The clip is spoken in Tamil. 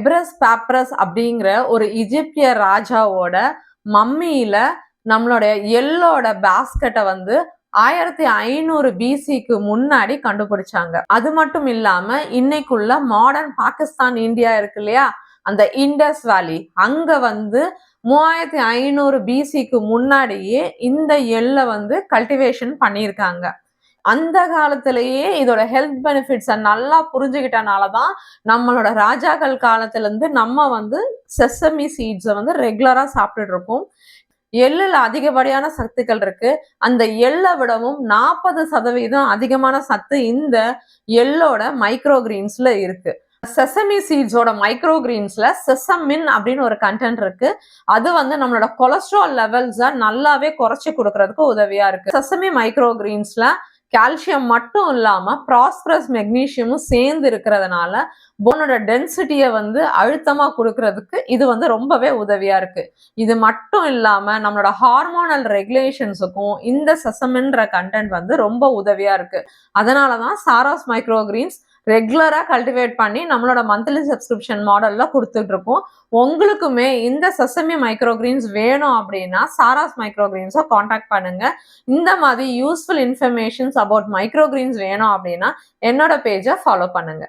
எப்ரஸ் பேப்ரஸ் அப்படிங்கிற ஒரு எகிப்திய ராஜாவோட மம்மியில நம்மளுடைய எள்ளோட பாஸ்கெட்டை வந்து 1500 பிசிக்கு முன்னாடி கண்டுபிடிச்சாங்க. அது மட்டும் இல்லாம இன்னைக்குள்ள மாடர்ன் பாகிஸ்தான் இந்தியா இருக்கு இல்லையா, அந்த இண்டஸ் வேலி அங்க வந்து 3500 பிசிக்கு முன்னாடியே இந்த எள்ள வந்து கல்டிவேஷன் பண்ணியிருக்காங்க. அந்த காலத்திலேயே இதோட ஹெல்த் பெனிஃபிட்ஸை நல்லா புரிஞ்சுக்கிட்டனாலதான் நம்மளோட ராஜாக்கள் காலத்துல இருந்து நம்ம வந்து செசமி சீட்ஸை வந்து ரெகுலரா சாப்பிட்டுட்டு இருக்கோம். எள்ளுல அதிகப்படியான சத்துக்கள் இருக்கு. அந்த எள்ளை விடவும் 40% அதிகமான சத்து இந்த எள்ளோட மைக்ரோகிரீன்ஸ்ல இருக்கு. செசமி சீட்ஸோட மைக்ரோகிரீன்ஸ்ல செசமின் அப்படின்னு ஒரு கண்டென்ட் இருக்கு. அது வந்து நம்மளோட கொலஸ்ட்ரால் லெவல்ஸை நல்லாவே குறைச்சி கொடுக்கறதுக்கு உதவியா இருக்கு. செசமி மைக்ரோகிரீன்ஸ்ல கால்சியம் மட்டும் இல்லாம ப்ராஸ்பரஸ் மெக்னீசியமும் சேர்ந்து இருக்கிறதுனால போனோட டென்சிட்டியை வந்து அழுத்தமா கொடுக்கறதுக்கு இது வந்து ரொம்பவே உதவியா இருக்கு. இது மட்டும் இல்லாம நம்மளோட ஹார்மோனல் ரெகுலேஷன்ஸுக்கும் இந்த செசமின்ற கண்டென்ட் வந்து ரொம்ப உதவியா இருக்கு. அதனாலதான் சாராஸ் மைக்ரோகிரீன்ஸ் ரெகுலரா கல்டிவேட் பண்ணி நம்மளோட மந்த்லி சப்ஸ்கிரிப்ஷன் மாடல்ல கொடுத்துட்டு இருக்கோம். உங்களுக்குமே இந்த செசமி மைக்ரோகிரீன்ஸ் வேணும் அப்படின்னா சாராஸ் மைக்ரோகிரீன்ஸை காண்டாக்ட் பண்ணுங்க. இந்த மாதிரி யூஸ்ஃபுல் இன்ஃபர்மேஷன்ஸ் அபவுட் மைக்ரோகிரீன்ஸ் வேணும் அப்படின்னா என்னோட பேஜை ஃபாலோ பண்ணுங்க.